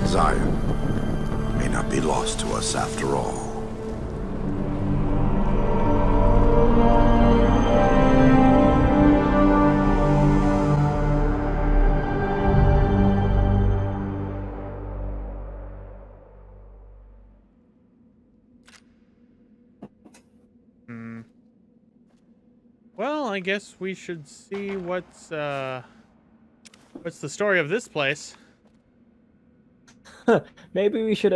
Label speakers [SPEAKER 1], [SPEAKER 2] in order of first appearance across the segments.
[SPEAKER 1] Zion may not be lost to us after all.
[SPEAKER 2] Well, I guess we should see what's the story of this place.
[SPEAKER 3] Maybe we should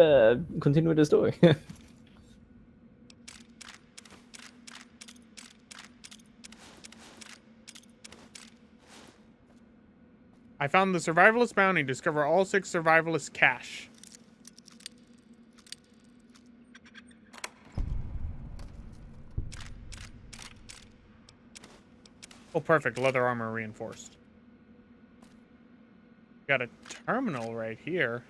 [SPEAKER 3] continue with the story.
[SPEAKER 2] I found the survivalist bounty. Discover all 6 survivalist cache. Oh, perfect. Leather armor reinforced. Got a terminal right here.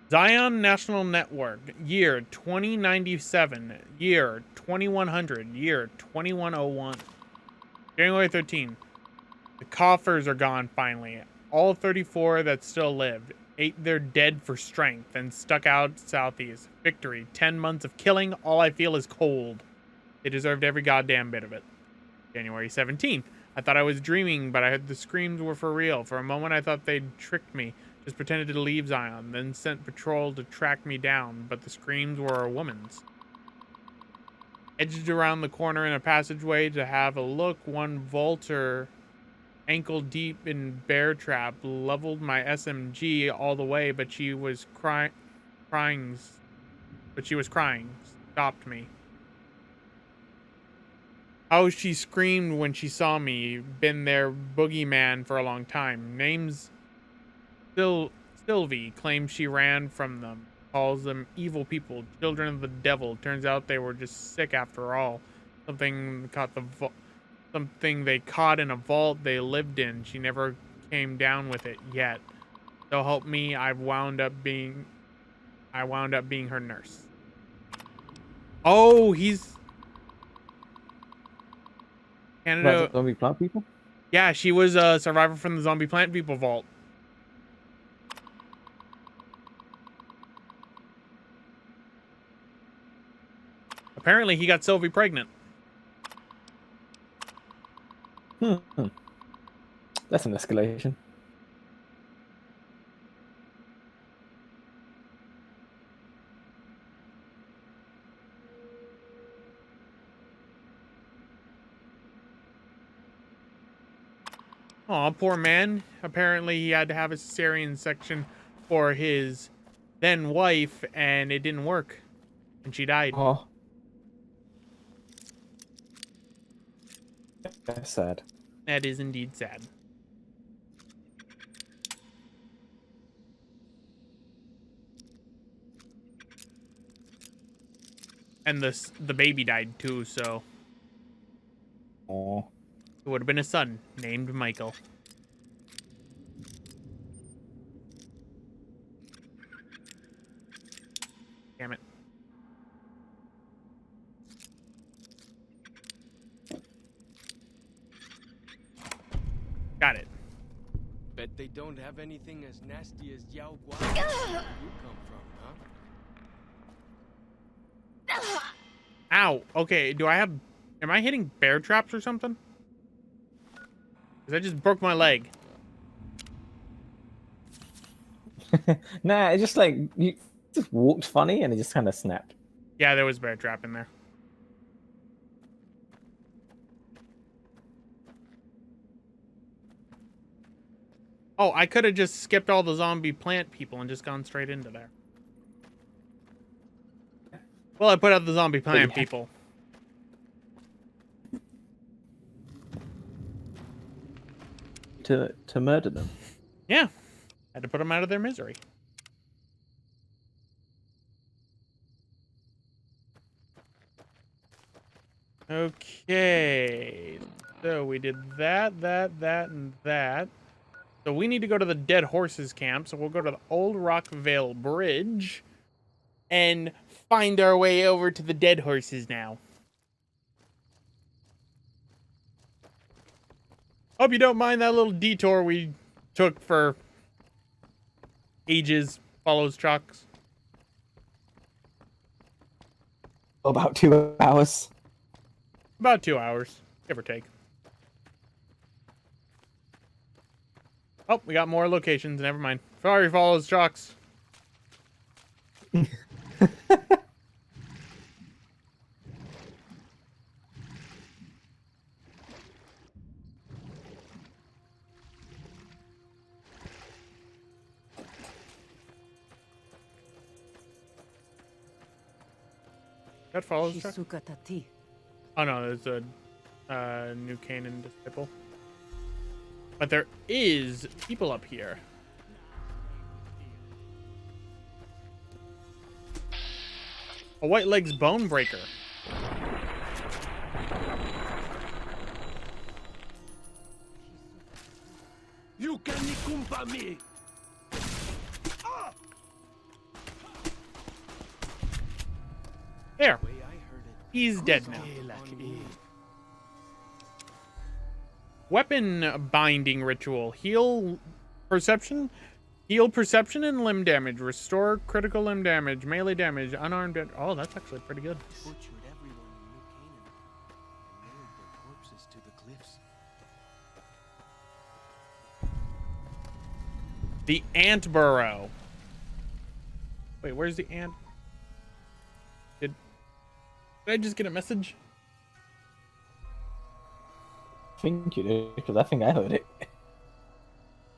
[SPEAKER 2] Zion National Network. Year 2097. Year 2100. Year 2101. January 13. The coffers are gone finally. All 34 that still lived. 8 they're dead for strength and stuck out southeast. Victory. 10 months of killing. All I feel is cold. They deserved every goddamn bit of it. January 17th. I thought I was dreaming, but I heard the screams were for real. For a moment, I thought they'd tricked me. Just pretended to leave Zion, then sent patrol to track me down, but the screams were a woman's. Edged around the corner in a passageway to have a look, one vaulter, ankle deep in bear trap, leveled my SMG all the way, but she was crying. Stopped me. How she screamed when she saw me. Been their boogeyman for a long time. Name's Sylvie. Claims she ran from them. Calls them evil people. Children of the devil. Turns out they were just sick after all. Something they caught in a vault they lived in. She never came down with it yet. So help me, I wound up being her nurse. Oh, he's Canada.
[SPEAKER 3] Zombie plant people?
[SPEAKER 2] Yeah, she was a survivor from the zombie plant people vault. Apparently, he got Sylvie pregnant.
[SPEAKER 3] That's an escalation.
[SPEAKER 2] Aw, poor man. Apparently, he had to have a cesarean section for his then wife, and it didn't work. And she died.
[SPEAKER 3] Oh. That's sad.
[SPEAKER 2] That is indeed sad. And the baby died too, so
[SPEAKER 3] Oh.
[SPEAKER 2] it would have been a son named Michael. Damn it. Got it.
[SPEAKER 4] Bet they don't have anything as nasty as Yao Guai. Where you come from, huh?
[SPEAKER 2] Ow. Okay, am I hitting bear traps or something? Because I just broke my leg.
[SPEAKER 3] Nah, it just like you just walked funny and it just kind of snapped.
[SPEAKER 2] Yeah, there was a bear trap in there. Oh, I could have just skipped all the zombie plant people and just gone straight into there. Well, I put out the zombie plant people.
[SPEAKER 3] To murder them.
[SPEAKER 2] Yeah. Had to put them out of their misery. Okay. So we did that, and that. So we need to go to the Dead Horses camp. So we'll go to the Old Rockvale Bridge and find our way over to the Dead Horses now. Hope you don't mind that little detour we took for ages follows trucks.
[SPEAKER 3] About 2 hours.
[SPEAKER 2] About 2 hours, give or take. Oh, we got more locations. Never mind. Ferrari follows trucks. That follows trucks. Oh no, there's a new Canaan disciple. But there is people up here. A White Leg's Bone Breaker.
[SPEAKER 4] You can kumpa me.
[SPEAKER 2] There.
[SPEAKER 4] Way I heard it.
[SPEAKER 2] He's dead now. Weapon binding ritual. Heal perception and limb damage. Restore critical limb damage, melee damage, unarmed. Oh, that's actually pretty good.
[SPEAKER 4] Butchered everyone in New Canaan and nailed their corpses to the cliffs.
[SPEAKER 2] The ant burrow. Wait, where's the ant? Did I just get a message?
[SPEAKER 3] I think you did, because I think I heard it.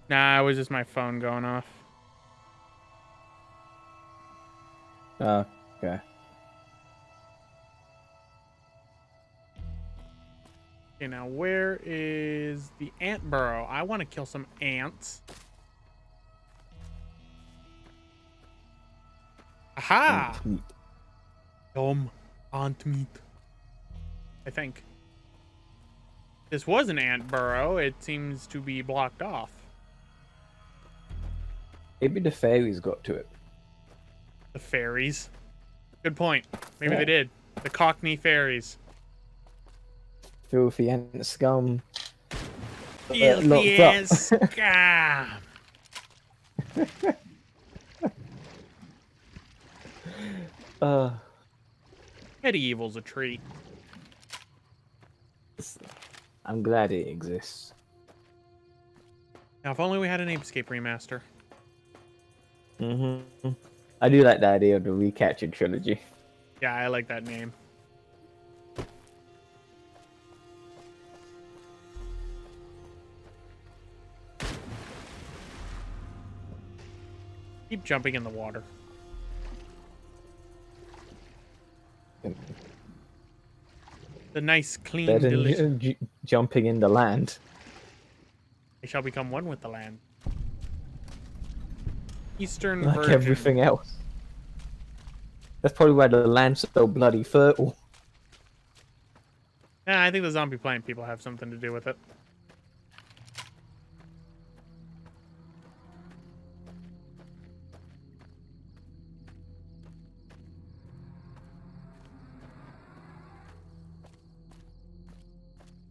[SPEAKER 2] Nah, it was just my phone going off.
[SPEAKER 3] Oh, okay.
[SPEAKER 2] Okay, now where is the ant burrow? I want to kill some ants. Aha!
[SPEAKER 3] Ant meat.
[SPEAKER 2] Ant meat. I think. This was an ant burrow. It seems to be blocked off.
[SPEAKER 3] Maybe the fairies got to it.
[SPEAKER 2] The fairies. Good point. Maybe
[SPEAKER 3] Yeah.
[SPEAKER 2] they did. The Cockney fairies.
[SPEAKER 3] Filthy ant scum.
[SPEAKER 2] Filthy
[SPEAKER 3] locked
[SPEAKER 2] as
[SPEAKER 3] up.
[SPEAKER 2] scum. Medieval's a treat.
[SPEAKER 3] I'm glad it exists.
[SPEAKER 2] Now, if only we had an Apescape remaster.
[SPEAKER 3] I do like the idea of the recaptured trilogy.
[SPEAKER 2] Yeah, I like that name. Keep jumping in the water. The nice, clean,
[SPEAKER 3] Better than
[SPEAKER 2] delicious.
[SPEAKER 3] jumping in the land.
[SPEAKER 2] They shall become one with the land. Eastern
[SPEAKER 3] Like
[SPEAKER 2] Virgin.
[SPEAKER 3] everything else. That's probably why the land's so bloody fertile.
[SPEAKER 2] Yeah, I think the zombie plant people have something to do with it.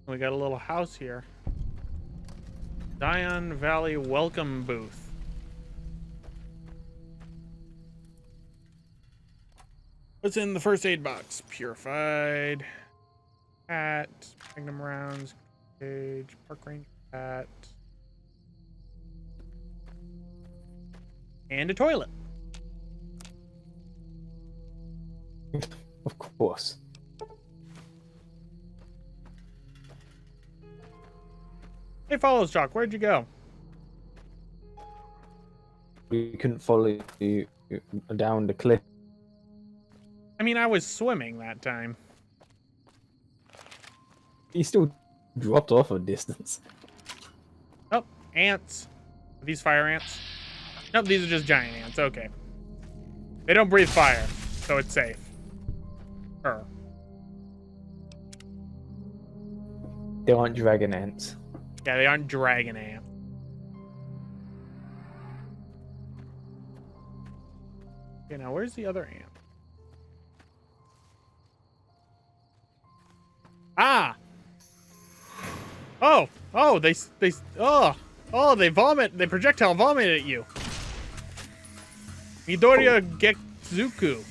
[SPEAKER 2] We got a little house here. Zion Valley Welcome Booth. What's in the first aid box? Purified. Hat. Magnum rounds. Cage. Park ranger hat. And a toilet.
[SPEAKER 3] Of course.
[SPEAKER 2] Hey, follows Jock. Where'd you go?
[SPEAKER 3] We couldn't follow you down the cliff.
[SPEAKER 2] I mean, I was swimming that time.
[SPEAKER 3] You still dropped off a distance.
[SPEAKER 2] Oh, ants. Are these fire ants? Nope, these are just giant ants. Okay. They don't breathe fire, so it's safe.
[SPEAKER 3] They aren't dragon ants.
[SPEAKER 2] Yeah, they aren't dragon ants. Okay, now where's the other ant? Ah! Oh, they vomit. They projectile vomit at you. Midoriya Getsuku.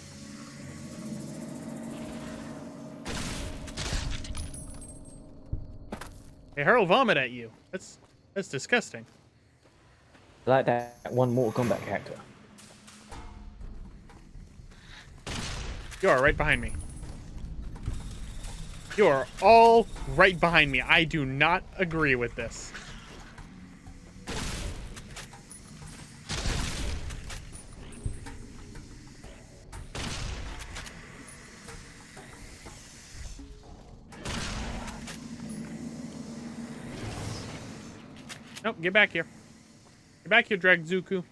[SPEAKER 2] They hurl vomit at you. That's disgusting.
[SPEAKER 3] I like that one Mortal Kombat character.
[SPEAKER 2] You are right behind me. You are all right behind me. I do not agree with this. Nope, get back here. Get back here, Dragzuku.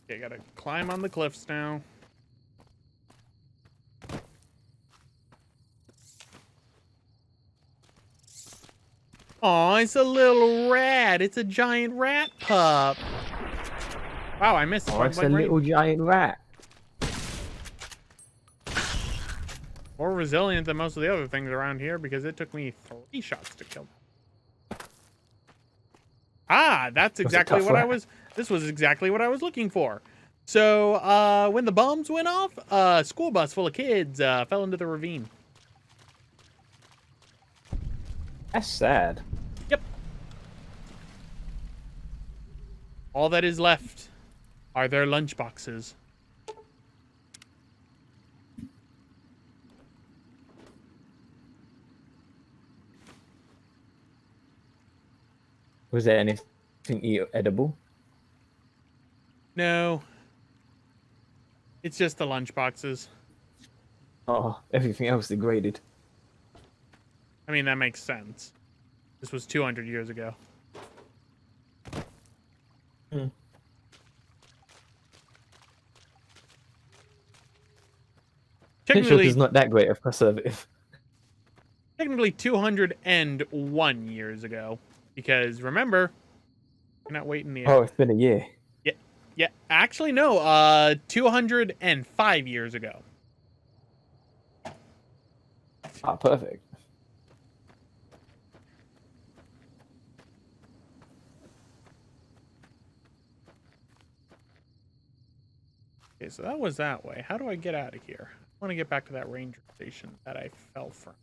[SPEAKER 2] Okay, gotta climb on the cliffs now. Aw, it's a little rat. It's a giant rat pup. Wow, I missed.
[SPEAKER 3] Oh, it's a little giant rat.
[SPEAKER 2] More resilient than most of the other things around here because it took me 3 shots to kill them. Ah, that's exactly what I was. This was exactly what I was looking for. So, when the bombs went off, a school bus full of kids fell into the ravine.
[SPEAKER 3] That's sad.
[SPEAKER 2] Yep. All that is left are their lunchboxes.
[SPEAKER 3] Was there anything edible?
[SPEAKER 2] No. It's just the lunchboxes.
[SPEAKER 3] Oh, everything else degraded.
[SPEAKER 2] I mean, that makes sense. This was 200 years ago.
[SPEAKER 3] Hmm.
[SPEAKER 2] Technically,
[SPEAKER 3] is not that great of conservative.
[SPEAKER 2] technically 201 years ago. Because remember, you're not waiting the
[SPEAKER 3] Oh, it's been a year.
[SPEAKER 2] Yeah, actually no, 205 years ago.
[SPEAKER 3] Ah, perfect.
[SPEAKER 2] Okay, so that was that way. How do I get out of here? I want to get back to that ranger station that I fell from.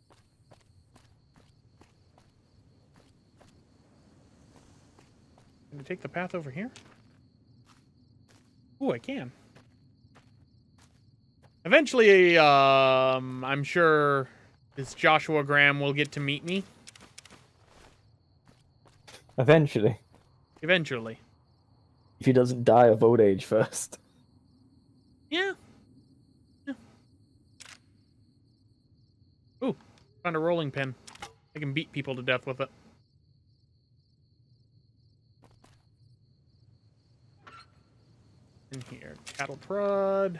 [SPEAKER 2] Can I take the path over here? Ooh, I can. Eventually, I'm sure this Joshua Graham will get to meet me.
[SPEAKER 3] Eventually.
[SPEAKER 2] Eventually.
[SPEAKER 3] If he doesn't die of old age first.
[SPEAKER 2] Yeah. Ooh, found a rolling pin. I can beat people to death with it. In here, cattle prod.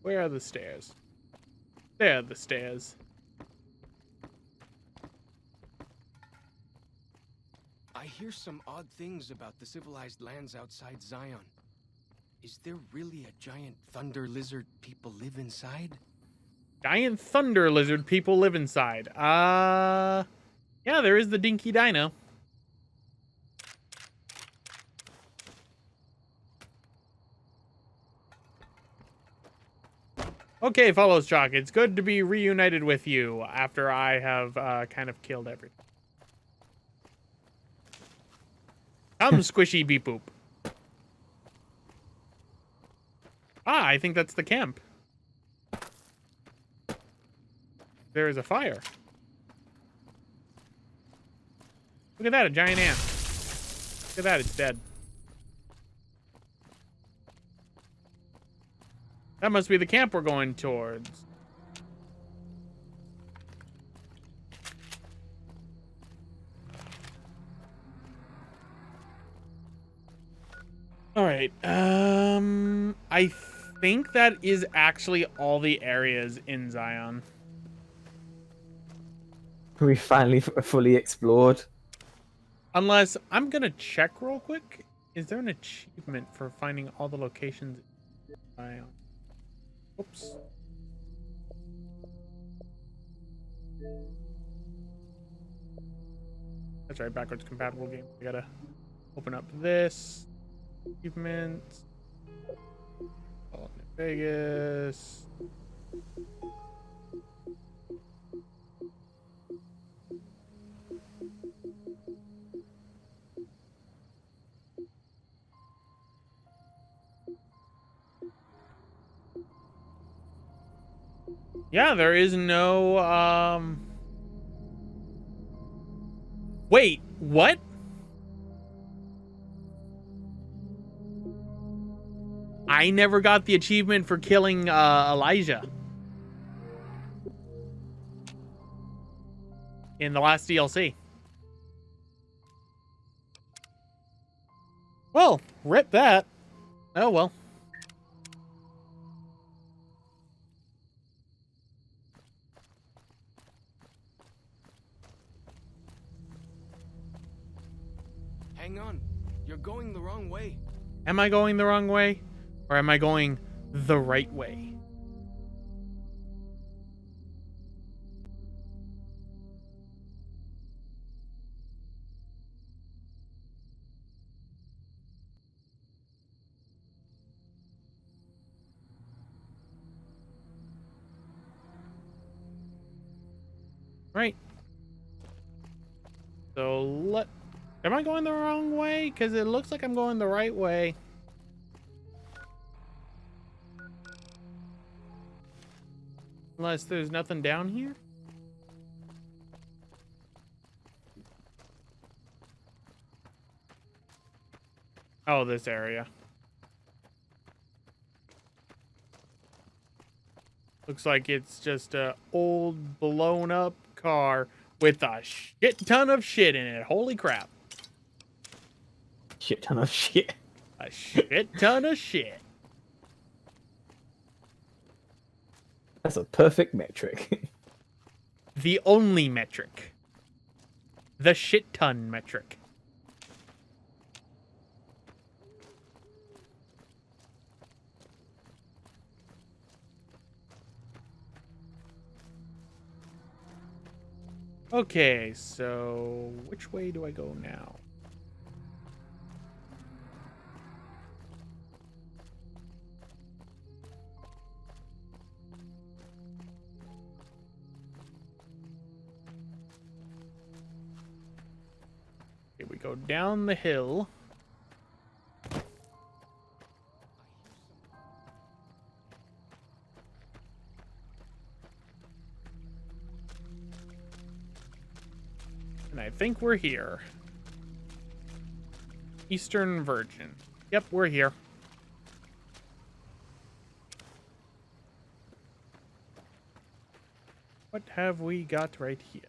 [SPEAKER 2] Where are the stairs? There are the stairs.
[SPEAKER 4] I hear some odd things about the civilized lands outside Zion. Is there really a giant thunder lizard people live inside?
[SPEAKER 2] Giant thunder lizard people live inside. Yeah, there is the Dinky Dino. Okay, Follows Chalk, it's good to be reunited with you after I have kind of killed everything. Come, squishy beep boop. Ah, I think that's the camp. There is a fire. Look at that, a giant ant. Look at that, it's dead. That must be the camp we're going towards. All right. I think that is actually all the areas in Zion.
[SPEAKER 3] We finally fully explored.
[SPEAKER 2] Unless I'm gonna check real quick Is there an achievement for finding all the locations? Oops. That's right, backwards compatible game. I gotta open up this. Achievements. Fallout New Vegas. Yeah, there is no, Wait, what? I never got the achievement for killing, Elijah. In the last DLC. Well, rip that. Oh, well.
[SPEAKER 4] Hang on. You're going the wrong way.
[SPEAKER 2] Am I going the wrong way? Or am I going the right way? Right. So am I going the wrong way? Because it looks like I'm going the right way. Unless there's nothing down here. Oh, this area. Looks like it's just a old blown up car with a shit ton of shit in it. Holy crap.
[SPEAKER 3] Shit ton of shit.
[SPEAKER 2] A shit ton of shit.
[SPEAKER 3] That's a perfect metric.
[SPEAKER 2] The only metric. The shit ton metric. Okay, so which way do I go now? Okay, we go down the hill. And I think we're here. Eastern Virgin. Yep, we're here. What have we got right here?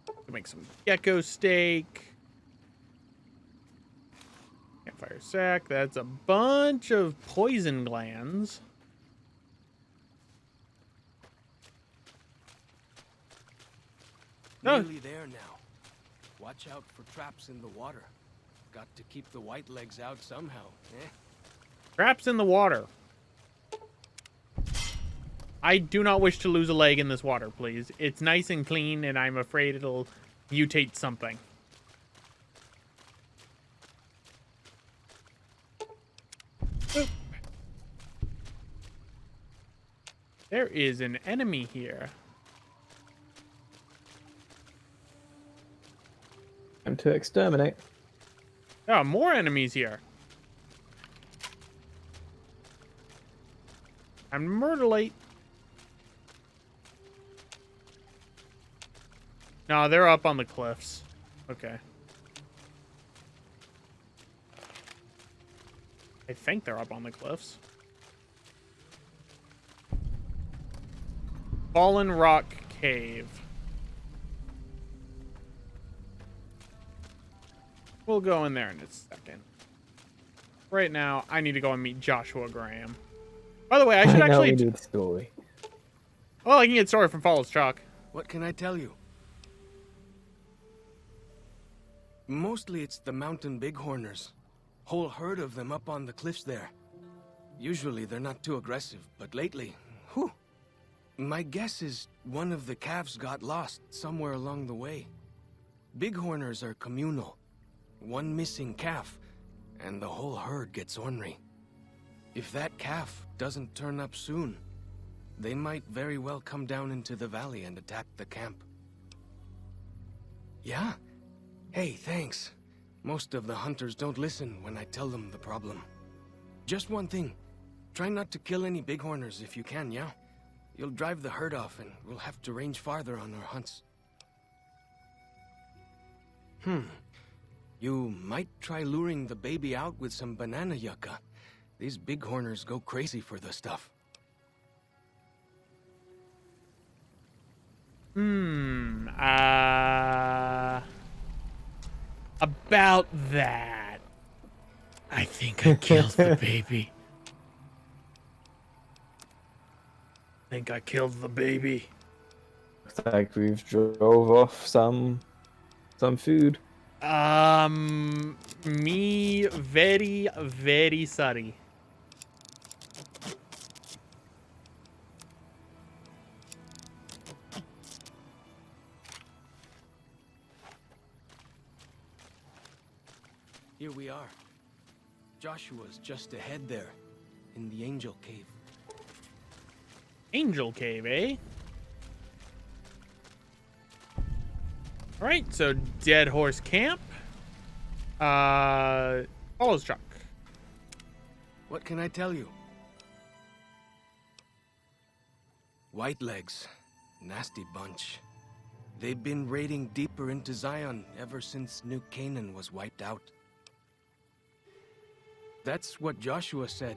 [SPEAKER 2] We'll make some gecko steak. Campfire sack. That's a bunch of poison glands.
[SPEAKER 4] Nearly there now. Watch out for traps in the water. Got to keep the white legs out somehow, eh?
[SPEAKER 2] Traps in the water. I do not wish to lose a leg in this water, please. It's nice and clean, and I'm afraid it'll mutate something. Oop. There is an enemy here.
[SPEAKER 3] Time to exterminate.
[SPEAKER 2] There are more enemies here. I'm murderlate. No, they're up on the cliffs. Okay. I think they're up on the cliffs. Fallen Rock Cave. We'll go in there in a second. Right now, I need to go and meet Joshua Graham. By the way, I should actually...
[SPEAKER 3] we need story.
[SPEAKER 2] Well, I can get story from Follows Chalk.
[SPEAKER 4] What can I tell you? Mostly it's the mountain bighorners. Whole herd of them up on the cliffs there. Usually they're not too aggressive, but lately, whew. My guess is one of the calves got lost somewhere along the way. Bighorners are communal. One missing calf, and the whole herd gets ornery. If that calf doesn't turn up soon, they might very well come down into the valley and attack the camp. Yeah? Hey, thanks. Most of the hunters don't listen when I tell them the problem. Just one thing. Try not to kill any bighorners if you can, yeah? You'll drive the herd off and we'll have to range farther on our hunts. You might try luring the baby out with some banana yucca. These bighorners go crazy for the stuff.
[SPEAKER 2] About that. I think I killed the baby.
[SPEAKER 3] Looks like we've drove off some food.
[SPEAKER 2] Me very, very sorry.
[SPEAKER 4] Here we are. Joshua's just ahead there, in the Angel Cave.
[SPEAKER 2] Angel Cave, eh? Alright, so Dead Horse Camp. Follows truck.
[SPEAKER 4] What can I tell you? Whitelegs. Nasty bunch. They've been raiding deeper into Zion ever since New Canaan was wiped out. That's what Joshua said.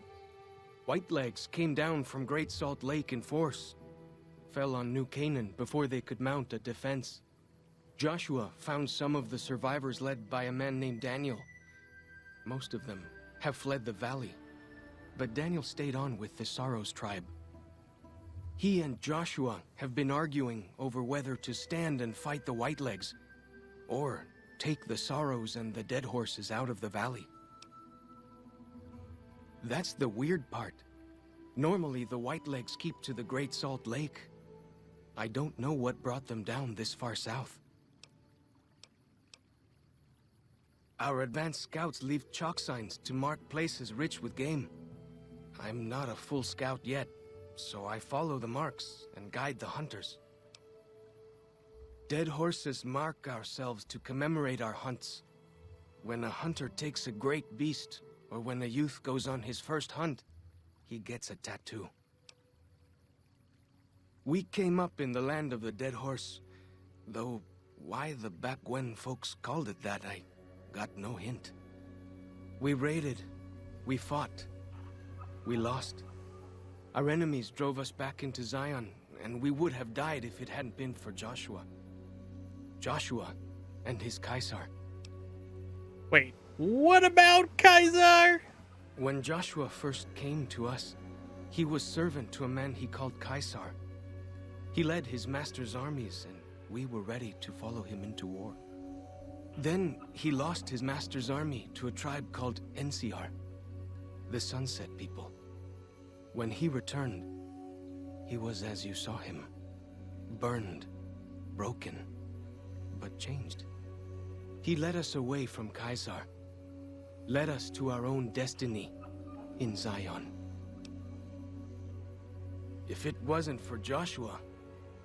[SPEAKER 4] Whitelegs came down from Great Salt Lake in force. Fell on New Canaan before they could mount a defense. Joshua found some of the survivors led by a man named Daniel. Most of them have fled the valley, but Daniel stayed on with the Sorrows tribe. He and Joshua have been arguing over whether to stand and fight the Whitelegs, or take the Sorrows and the Dead Horses out of the valley. That's the weird part. Normally, the Whitelegs keep to the Great Salt Lake. I don't know what brought them down this far south. Our advanced scouts leave chalk signs to mark places rich with game. I'm not a full scout yet, so I follow the marks and guide the hunters. Dead Horses mark ourselves to commemorate our hunts. When a hunter takes a great beast, or when a youth goes on his first hunt, he gets a tattoo. We came up in the land of the Dead Horse, though why the back when folks called it that, I got no hint. We raided, we fought, we lost. Our enemies drove us back into Zion, and we would have died if it hadn't been for Joshua. Joshua and his Kaisar.
[SPEAKER 2] Wait, what about Kaiser?
[SPEAKER 4] When Joshua first came to us, he was servant to a man he called Kaisar. He led his master's armies, and we were ready to follow him into war. Then he lost his master's army to a tribe called NCR, the Sunset People. When he returned, he was as you saw him, burned, broken, but changed. He led us away from Kaisar, led us to our own destiny in Zion. If it wasn't for Joshua,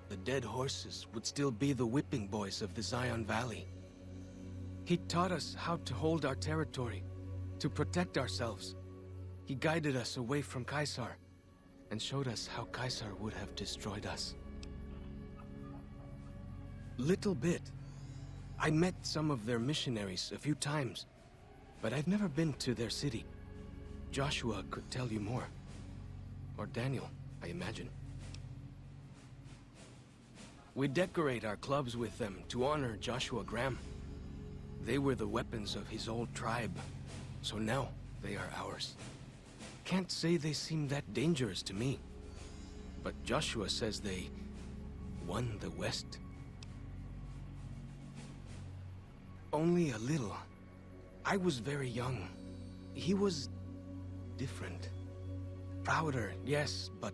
[SPEAKER 4] the Dead Horses would still be the whipping boys of the Zion Valley. He taught us how to hold our territory, to protect ourselves. He guided us away from Kaisar, and showed us how Kaisar would have destroyed us. Little bit. I met some of their missionaries a few times, but I've never been to their city. Joshua could tell you more. Or Daniel, I imagine. We decorate our clubs with them to honor Joshua Graham. They were the weapons of his old tribe, so now they are ours. Can't say they seem that dangerous to me, but Joshua says they won the West. Only a little. I was very young. He was different. Prouder, yes, but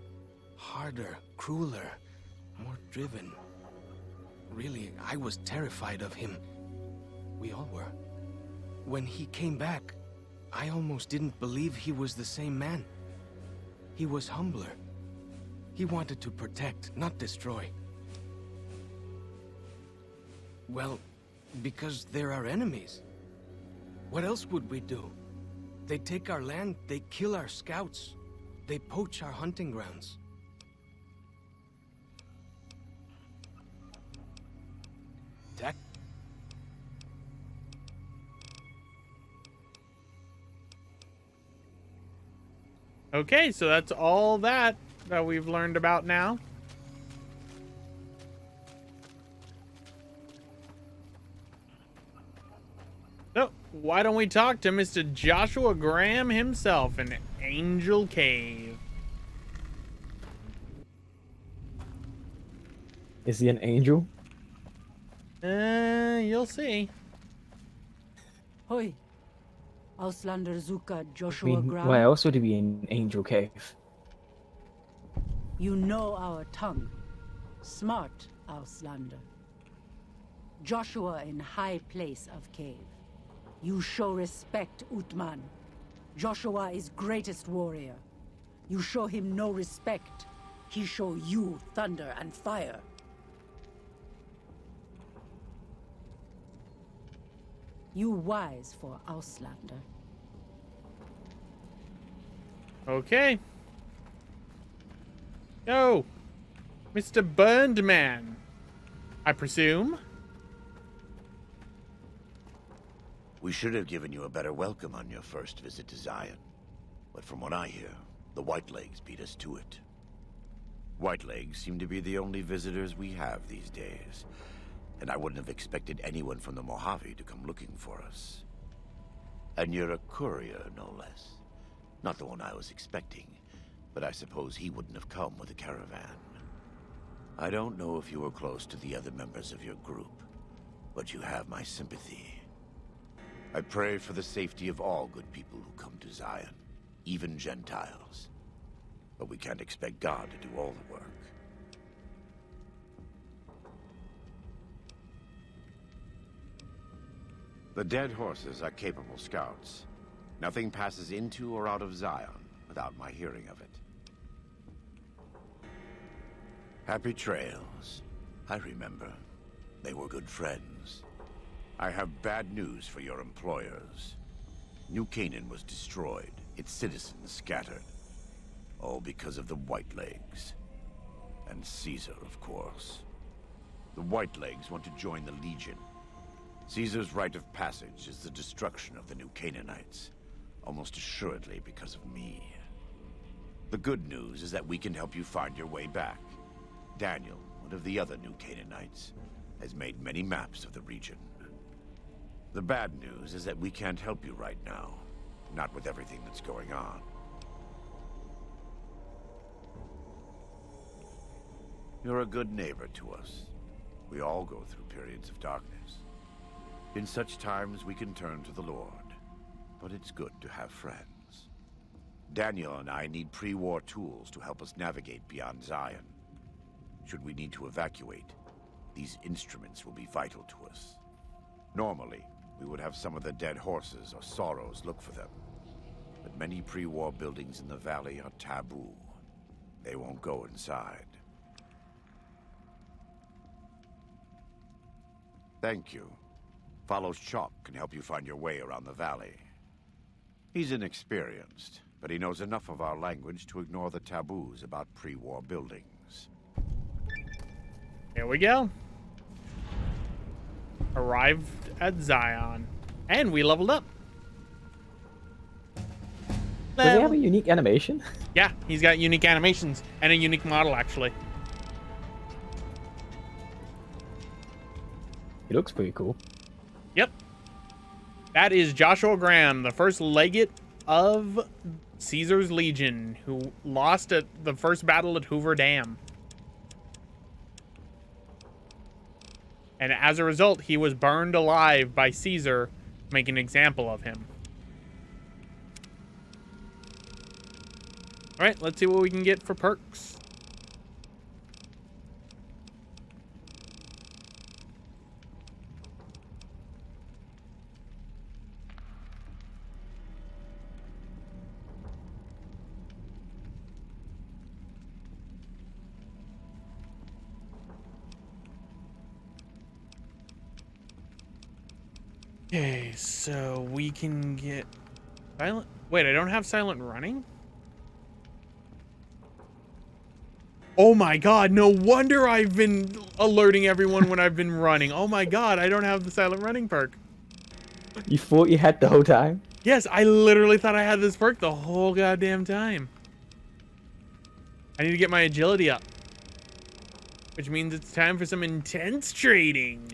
[SPEAKER 4] harder, crueler, more driven. Really, I was terrified of him. We all were. When he came back, I almost didn't believe he was the same man. He was humbler. He wanted to protect, not destroy. Well, because they're our enemies. What else would we do? They take our land, they kill our scouts, they poach our hunting grounds. That...
[SPEAKER 2] Okay, so that's all that we've learned about now. So, why don't we talk to Mr. Joshua Graham himself in Angel Cave?
[SPEAKER 3] Is he an angel?
[SPEAKER 2] You'll see.
[SPEAKER 5] Hoi. Auslander Zuka Joshua Graham.
[SPEAKER 3] Why else would he be in Angel Cave?
[SPEAKER 5] You know our tongue. Smart, Auslander. Joshua in high place of cave. You show respect, Utman. Joshua is greatest warrior. You show him no respect. He show you thunder and fire. You wise for Auslander.
[SPEAKER 2] Okay. Yo, Mr. Burned Man, I presume.
[SPEAKER 1] We should have given you a better welcome on your first visit to Zion. But from what I hear, the Whitelegs beat us to it. Whitelegs seem to be the only visitors we have these days. And I wouldn't have expected anyone from the Mojave to come looking for us. And you're a courier, no less. Not the one I was expecting, but I suppose he wouldn't have come with a caravan. I don't know if you were close to the other members of your group, but you have my sympathy. I pray for the safety of all good people who come to Zion, even Gentiles. But we can't expect God to do all the work. The dead horses are capable scouts. Nothing passes into or out of Zion without my hearing of it. Happy trails. I remember. They were good friends. I have bad news for your employers. New Canaan was destroyed, its citizens scattered. All because of the Whitelegs. And Caesar, of course. The Whitelegs want to join the Legion. Caesar's rite of passage is the destruction of the New Canaanites. Almost assuredly because of me. The good news is that we can help you find your way back. Daniel, one of the other New Canaanites, has made many maps of the region. The bad news is that we can't help you right now. Not with everything that's going on. You're a good neighbor to us. We all go through periods of darkness. In such times, we can turn to the Lord. But it's good to have friends. Daniel and I need pre-war tools to help us navigate beyond Zion. Should we need to evacuate, these instruments will be vital to us. Normally, we would have some of the dead horses or sorrows look for them. But many pre-war buildings in the valley are taboo. They won't go inside. Thank you. Follows Chalk can help you find your way around the valley. He's inexperienced, but he knows enough of our language to ignore the taboos about pre-war buildings.
[SPEAKER 2] Here we go. Arrived at Zion. And we leveled up.
[SPEAKER 3] Does he have a unique animation?
[SPEAKER 2] Yeah, he's got unique animations and a unique model, actually.
[SPEAKER 3] He looks pretty cool.
[SPEAKER 2] Yep. That is Joshua Graham, the first legate of Caesar's Legion, who lost at the first battle at Hoover Dam. And as a result, he was burned alive by Caesar to make an example of him. All right, let's see what we can get for perks. Okay, so we can get silent. Wait, I don't have silent running? Oh my god, no wonder I've been alerting everyone when I've been running. Oh my god, I don't have the silent running perk.
[SPEAKER 3] You thought you had the whole time?
[SPEAKER 2] Yes, I literally thought I had this perk the whole goddamn time. I need to get my agility up. Which means it's time for some intense trading.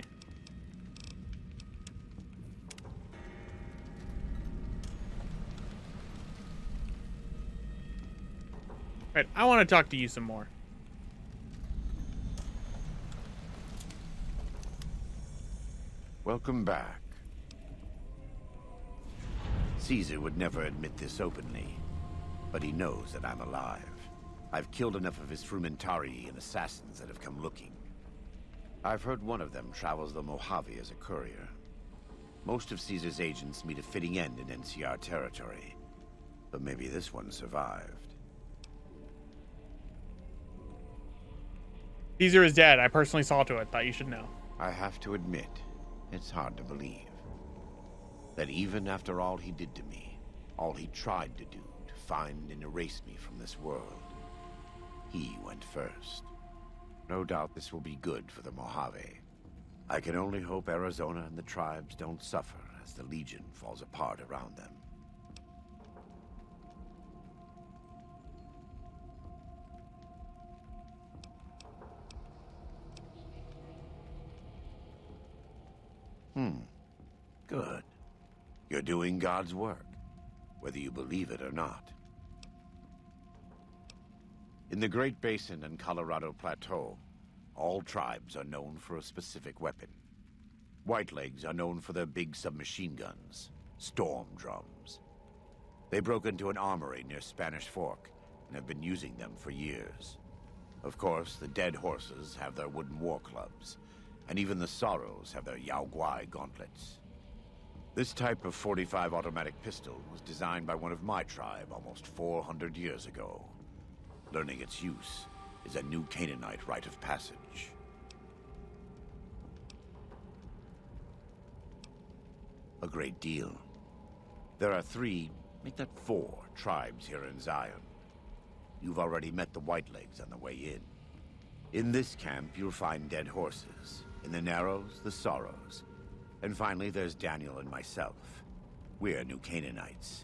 [SPEAKER 2] Right, I want to talk to you some more.
[SPEAKER 1] Welcome back. Caesar would never admit this openly, but he knows that I'm alive. I've killed enough of his frumentari and assassins that have come looking. I've heard one of them travels the Mojave as a courier. Most of Caesar's agents meet a fitting end in NCR territory, but maybe this one survived.
[SPEAKER 2] Caesar is dead. I personally saw to it. Thought you should know.
[SPEAKER 1] I have to admit, it's hard to believe that even after all he did to me, all he tried to do to find and erase me from this world, he went first. No doubt this will be good for the Mojave. I can only hope Arizona and the tribes don't suffer as the Legion falls apart around them. Good. You're doing God's work, whether you believe it or not. In the Great Basin and Colorado Plateau, all tribes are known for a specific weapon. Whitelegs are known for their big submachine guns, storm drums. They broke into an armory near Spanish Fork and have been using them for years. Of course, the Dead Horses have their wooden war clubs, and even the Sorrows have their Yao Guai gauntlets. This type of .45 automatic pistol was designed by one of my tribe almost 400 years ago. Learning its use is a new Canaanite rite of passage. A great deal. There are 3, make that 4, tribes here in Zion. You've already met the Whitelegs on the way in. In this camp, you'll find Dead Horses. In the Narrows, the Sorrows. And finally, there's Daniel and myself. We're New Canaanites.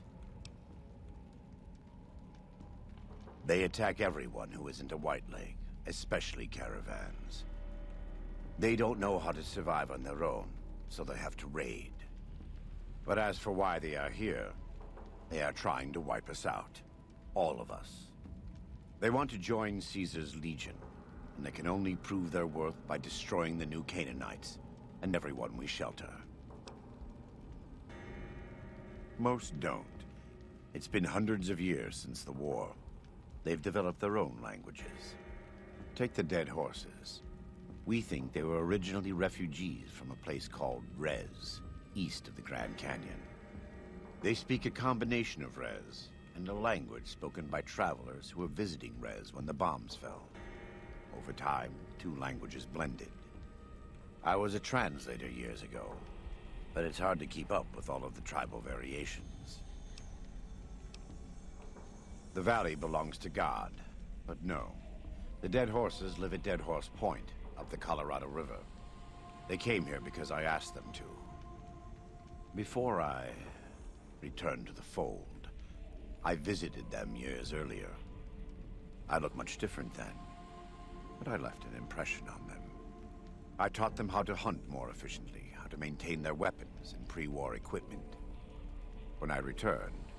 [SPEAKER 1] They attack everyone who isn't a Whiteleg, especially caravans. They don't know how to survive on their own, so they have to raid. But as for why they are here, they are trying to wipe us out. All of us. They want to join Caesar's Legion, and they can only prove their worth by destroying the New Canaanites and everyone we shelter. Most don't. It's been hundreds of years since the war. They've developed their own languages. Take the Dead Horses. We think they were originally refugees from a place called Rez, east of the Grand Canyon. They speak a combination of Rez and a language spoken by travelers who were visiting Rez when the bombs fell. Over time, 2 languages blended. I was a translator years ago, but it's hard to keep up with all of the tribal variations. The valley belongs to God, but no. The Dead Horses live at Dead Horse Point, up the Colorado River. They came here because I asked them to. Before I returned to the fold, I visited them years earlier. I looked much different then, but I left an impression on them. I taught them how to hunt more efficiently, how to maintain their weapons and pre-war equipment. When I returned,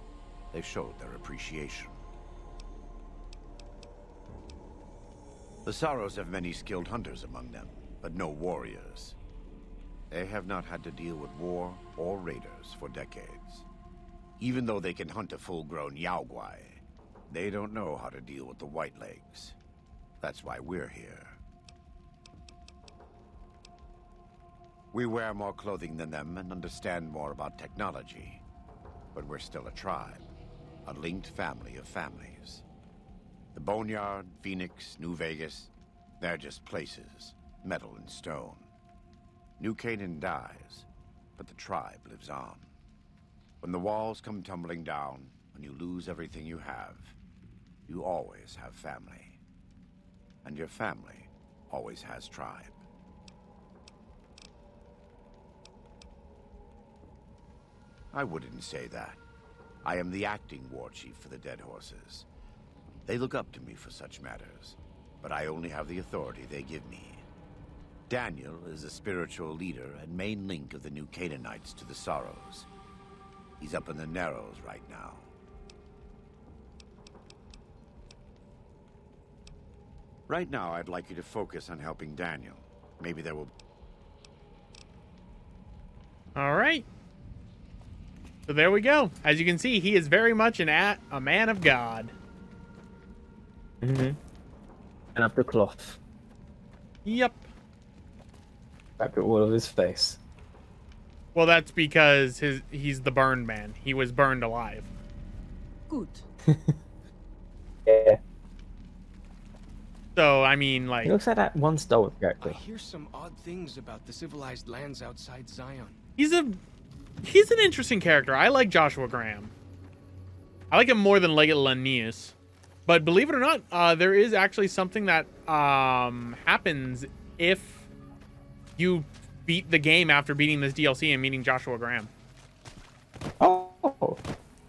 [SPEAKER 1] they showed their appreciation. The Sorrows have many skilled hunters among them, but no warriors. They have not had to deal with war or raiders for decades. Even though they can hunt a full-grown Yao Guai, They don't know how to deal with the Whitelegs. That's why we're here. We wear more clothing than them and understand more about technology. But we're still a tribe, a linked family of families. The Boneyard, Phoenix, New Vegas, they're just places, metal and stone. New Canaan dies, but the tribe lives on. When the walls come tumbling down, when you lose everything you always have family. And your family always has tribe. I wouldn't say that. I am the acting war chief for the Dead Horses. They look up to me for such matters, but I only have the authority they give me. Daniel is the spiritual leader and main link of the New Canaanites to the Sorrows. He's up in the Narrows right now. Right now, I'd like you to focus on helping Daniel. Maybe there will...
[SPEAKER 2] All right. So there we go. As you can see, he is very much a man of God.
[SPEAKER 3] Mm-hmm. And up the cloth.
[SPEAKER 2] Yep.
[SPEAKER 3] Wrap it all over his face.
[SPEAKER 2] Well, that's because he's the burned man. He was burned alive.
[SPEAKER 5] Good.
[SPEAKER 3] Yeah.
[SPEAKER 2] So, I mean, like...
[SPEAKER 3] He looks like that one Star Wars
[SPEAKER 4] I
[SPEAKER 3] character.
[SPEAKER 4] hear some odd things about the civilized lands outside Zion.
[SPEAKER 2] He's an interesting character. I like Joshua Graham. I like him more than Leggett Linnaeus. But believe it or not, there is actually something that happens if you beat the game after beating this DLC and meeting Joshua Graham.
[SPEAKER 3] Oh,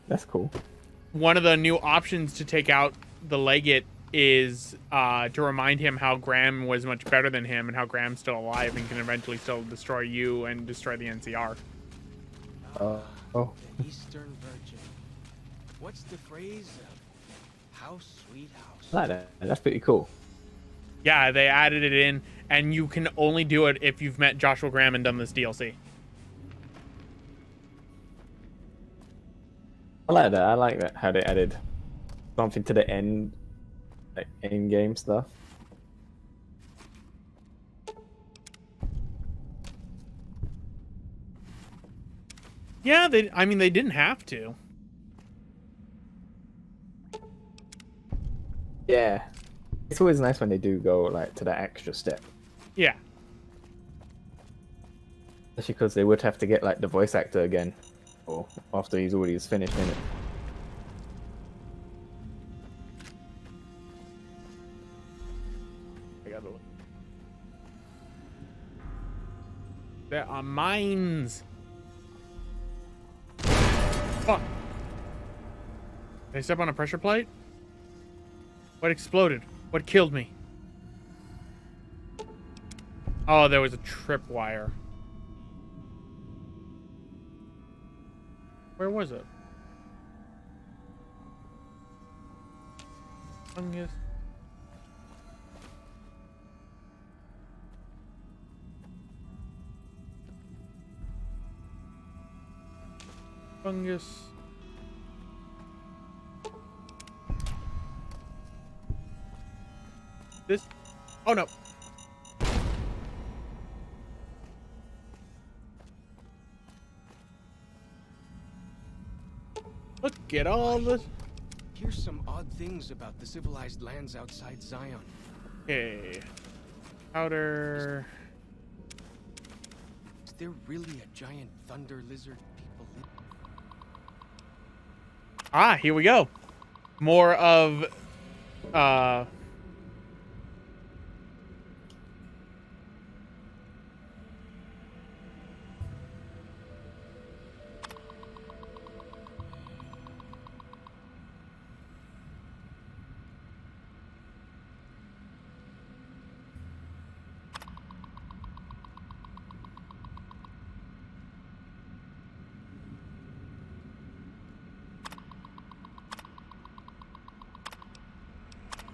[SPEAKER 3] that's cool.
[SPEAKER 2] One of the new options to take out the Leggett is to remind him how Graham was much better than him and how Graham's still alive and can eventually still destroy you and destroy the NCR.
[SPEAKER 3] Oh.
[SPEAKER 4] The Eastern Virgin. What's the phrase? House, sweet house.
[SPEAKER 3] I like that. That's pretty cool.
[SPEAKER 2] Yeah, they added it in, and you can only do it if you've met Joshua Graham and done this DLC.
[SPEAKER 3] I like that. I like that how they added something to the end, like end game stuff.
[SPEAKER 2] Yeah, I mean, they didn't have to.
[SPEAKER 3] Yeah, it's always nice when they do go like to that extra step,
[SPEAKER 2] Yeah.
[SPEAKER 3] especially because they would have to get like the voice actor again, or after he's already finished in it.
[SPEAKER 2] I gotta look. There are mines. Fuck. Did I step on a pressure plate? What exploded? What killed me? Oh, there was a tripwire. Where was it? Fungus. Fungus. This? Oh no. Look at all this.
[SPEAKER 4] Here's some odd things about the civilized lands outside Zion.
[SPEAKER 2] Okay. Powder.
[SPEAKER 4] Is there really a giant thunder lizard people live?
[SPEAKER 2] Ah, here we go. More of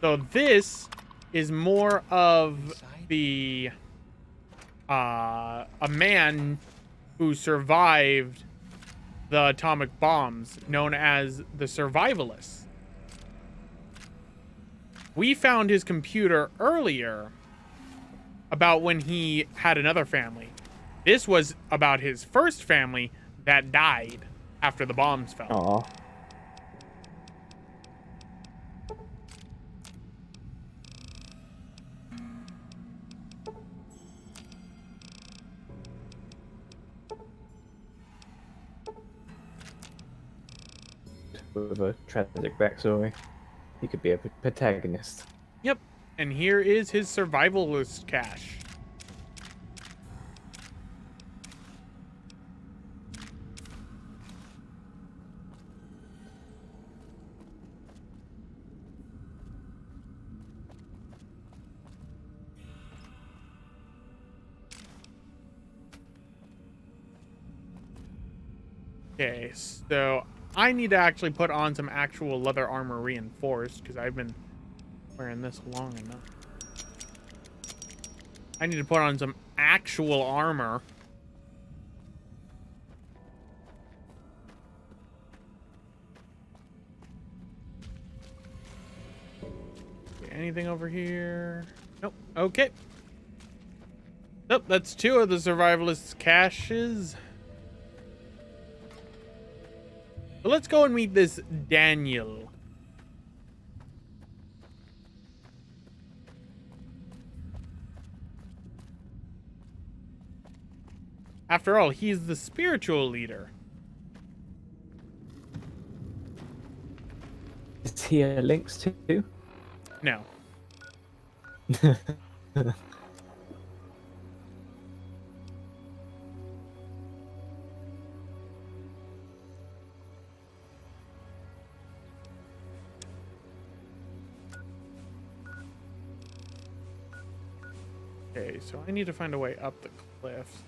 [SPEAKER 2] so this is more of the a man who survived the atomic bombs, known as the Survivalists. We found his computer earlier about when he had another family. This was about his first family that died after the bombs fell.
[SPEAKER 3] Aw. With a tragic backstory, he could be a protagonist.
[SPEAKER 2] Yep. And here is his survivalist cache. Okay, so I need to actually put on some actual leather armor reinforced because I've been wearing this long enough. I need to put on some actual armor. Okay, anything over here? Nope. Okay. Nope, that's 2 of the survivalists' caches. So let's go and meet this Daniel. After all, he's the spiritual leader.
[SPEAKER 3] Is he a Lynx too?
[SPEAKER 2] No. Okay, so I need to find a way up the cliff.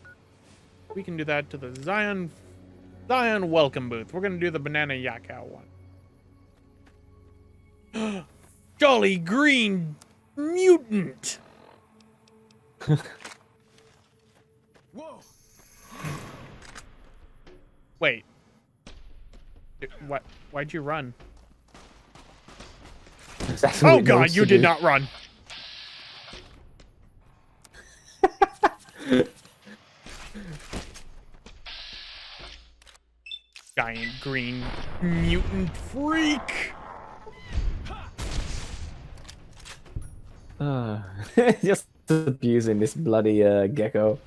[SPEAKER 2] We can do that to the Zion welcome booth. We're gonna do the banana yakao one. Jolly green mutant.
[SPEAKER 4] Whoa!
[SPEAKER 2] Wait. What? Why'd you run?
[SPEAKER 3] That's what
[SPEAKER 2] Oh
[SPEAKER 3] it
[SPEAKER 2] god,
[SPEAKER 3] knows
[SPEAKER 2] you
[SPEAKER 3] to
[SPEAKER 2] did
[SPEAKER 3] do.
[SPEAKER 2] not run. Giant green mutant freak.
[SPEAKER 3] Just abusing this bloody gecko.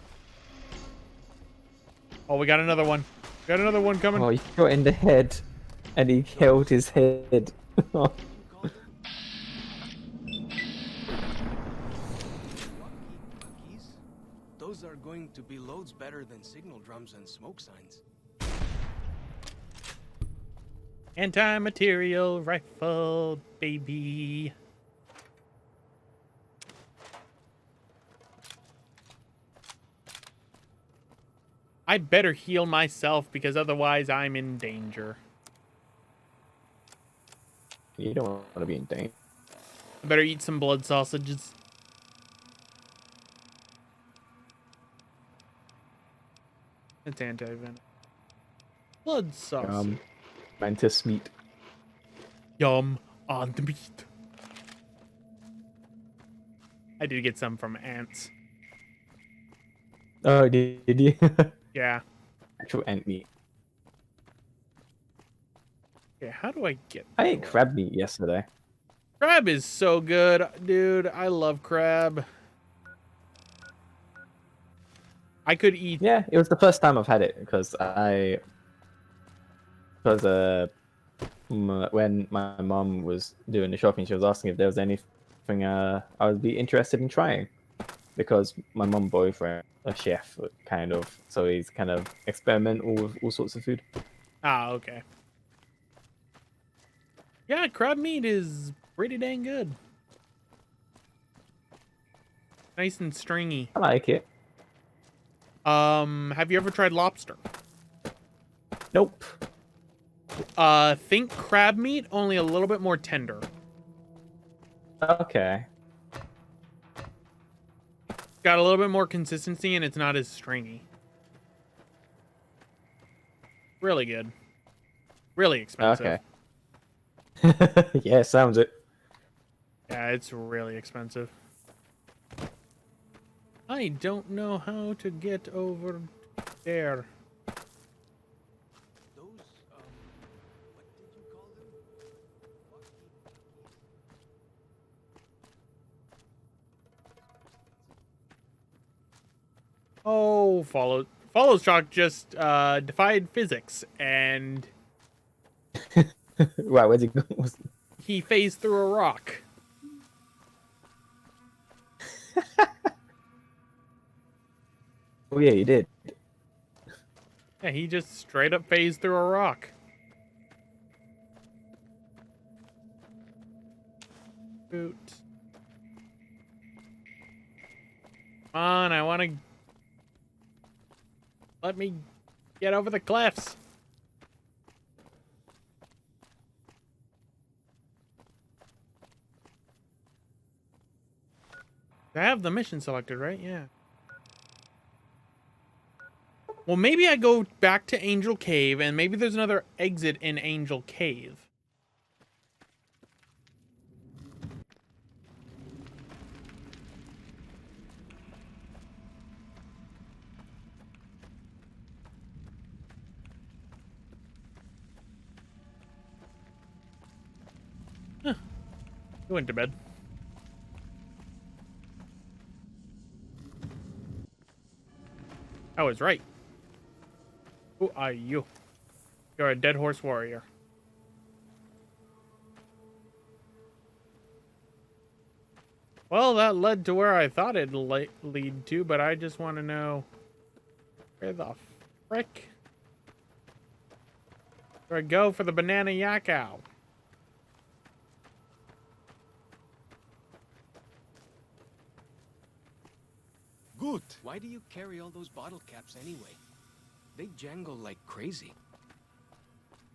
[SPEAKER 2] Oh, we got another one. Got another one coming.
[SPEAKER 3] Oh, he shot in the head, and he held his head.
[SPEAKER 4] Those are going to be loads better than signal drums and smoke signs.
[SPEAKER 2] Anti-material rifle, baby. I better heal myself because otherwise I'm in danger.
[SPEAKER 3] You don't want to be in danger.
[SPEAKER 2] I better eat some blood sausages. It's anti-venom. Blood sausage.
[SPEAKER 3] Mantis meat.
[SPEAKER 2] Yum on the meat. I did get some from ants.
[SPEAKER 3] Oh, did you?
[SPEAKER 2] Yeah.
[SPEAKER 3] Actual ant meat.
[SPEAKER 2] Okay, how do I get
[SPEAKER 3] I
[SPEAKER 2] there?
[SPEAKER 3] ate crab meat yesterday.
[SPEAKER 2] Crab is so good, dude. I love crab. I could eat.
[SPEAKER 3] Yeah, it was the first time I've had it because when my mom was doing the shopping, she was asking if there was anything I would be interested in trying, because my mom boyfriend, a chef, kind of, so he's kind of experimental with all sorts of food.
[SPEAKER 2] Ah, okay. Yeah, crab meat is pretty dang good. Nice and stringy.
[SPEAKER 3] I like it.
[SPEAKER 2] Have you ever tried lobster?
[SPEAKER 3] Nope.
[SPEAKER 2] Think crab meat, only a little bit more tender.
[SPEAKER 3] Okay.
[SPEAKER 2] Got a little bit more consistency and it's not as stringy. Really good. Really expensive.
[SPEAKER 3] Okay. Yeah, sounds it.
[SPEAKER 2] Yeah, Yeah, it's really expensive. I don't know how to get over there.
[SPEAKER 4] Those, what did you call them?
[SPEAKER 2] Oh, follows Shock just defied physics and
[SPEAKER 3] Right, where'd he go?
[SPEAKER 2] he phased through a rock.
[SPEAKER 3] Oh yeah, he did.
[SPEAKER 2] Yeah, he just straight up phased through a rock. Boot. Come on, I want to... Let me get over the cliffs. I have the mission selected, right? Yeah. Well, maybe I go back to Angel Cave, and maybe there's another exit in Angel Cave. Huh. He went to bed. I was right. Who are you? You're a dead horse warrior. Well, that led to where I thought it'd lead to, but I just want to know where the frick do I go for the banana yakao?
[SPEAKER 4] Good. Why do you carry all those bottle caps anyway? They jangle like crazy.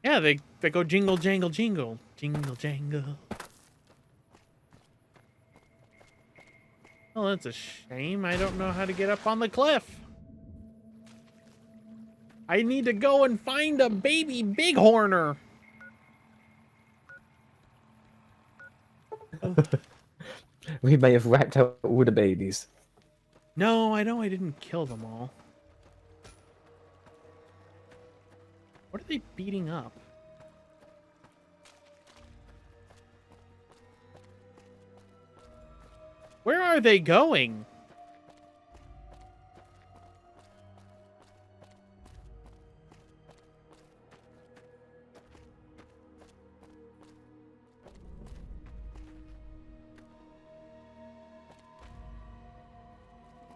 [SPEAKER 2] Yeah, they go jingle, jangle, jingle. Jingle, jangle. Well, that's a shame. I don't know how to get up on the cliff. I need to go and find a baby bighorner.
[SPEAKER 3] We may have wiped out all the babies.
[SPEAKER 2] No, I know I didn't kill them all. What are they beating up? Where are they going?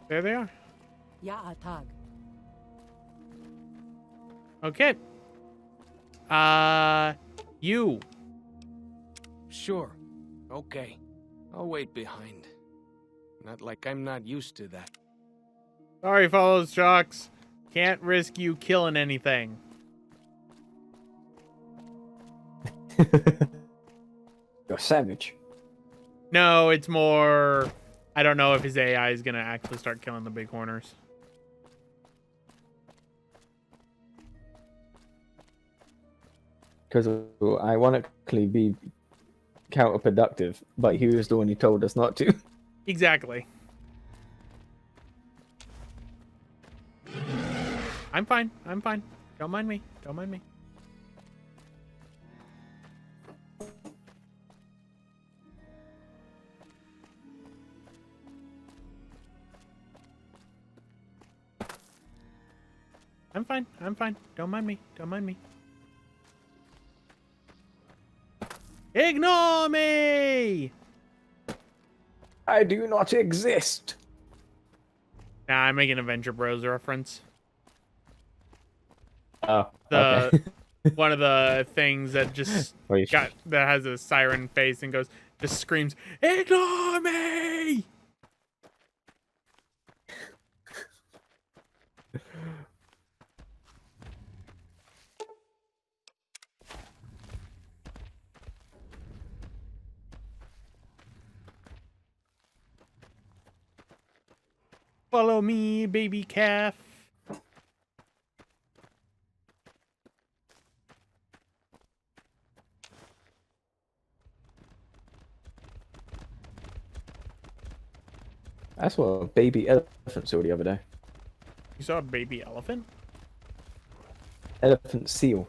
[SPEAKER 2] There they are.
[SPEAKER 5] Ya Atag.
[SPEAKER 2] Okay. You.
[SPEAKER 4] Sure. Okay. I'll wait behind. Not like I'm not used to that.
[SPEAKER 2] Sorry, follows Shocks. Can't risk you killing anything.
[SPEAKER 3] You're savage.
[SPEAKER 2] No, it's more... I don't know if his AI is going to actually start killing the bighorners.
[SPEAKER 3] Because ironically be counterproductive, but he was the one who told us not to.
[SPEAKER 2] Exactly. I'm fine. I'm fine. Don't mind me. Don't mind me. I'm fine. I'm fine. Don't mind me. Don't mind me. Ignore me!
[SPEAKER 3] I do not exist.
[SPEAKER 2] Nah, I'm making a Venture Bros reference.
[SPEAKER 3] Oh,
[SPEAKER 2] The
[SPEAKER 3] okay.
[SPEAKER 2] one of the things that just
[SPEAKER 3] Wait,
[SPEAKER 2] that has a siren face and goes just screams, "Ignore me!" Follow me, baby calf.
[SPEAKER 3] I saw a baby elephant seal the other day.
[SPEAKER 2] You saw a baby elephant?
[SPEAKER 3] Elephant seal.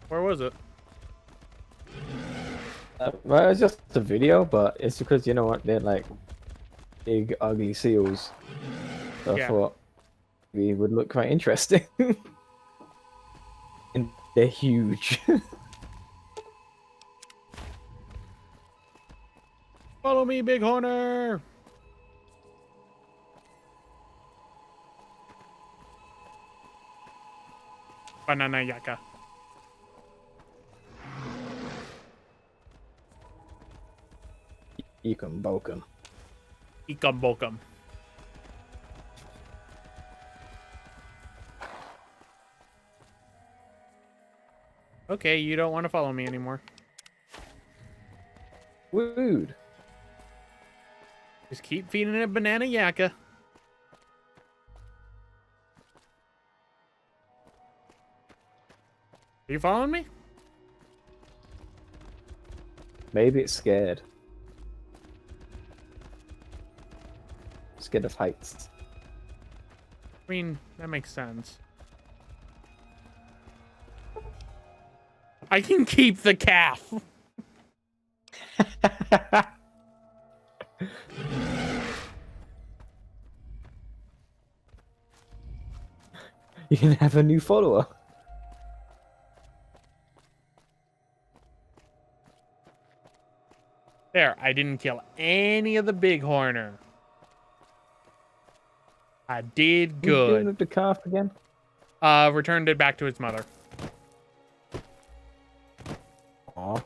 [SPEAKER 2] Where was it?
[SPEAKER 3] Well, it's just a video, but it's because, you know what, they're like big, ugly seals. So
[SPEAKER 2] Yeah.
[SPEAKER 3] I thought we would look quite interesting. And they're huge.
[SPEAKER 2] Follow me, Big Horner! Banana yaka.
[SPEAKER 3] You can bulk them.
[SPEAKER 2] Ikam bokum. Okay, you don't want to follow me anymore.
[SPEAKER 3] Rude.
[SPEAKER 2] Just keep feeding it banana yaka. Are you following me?
[SPEAKER 3] Maybe it's scared. Scared of heights.
[SPEAKER 2] I mean, that makes sense. I can keep the calf.
[SPEAKER 3] You can have a new follower.
[SPEAKER 2] There, I didn't kill any of the big horner. I did
[SPEAKER 3] What are you doing
[SPEAKER 2] good.
[SPEAKER 3] with the calf again?
[SPEAKER 2] Returned it back to its mother.
[SPEAKER 3] Aw.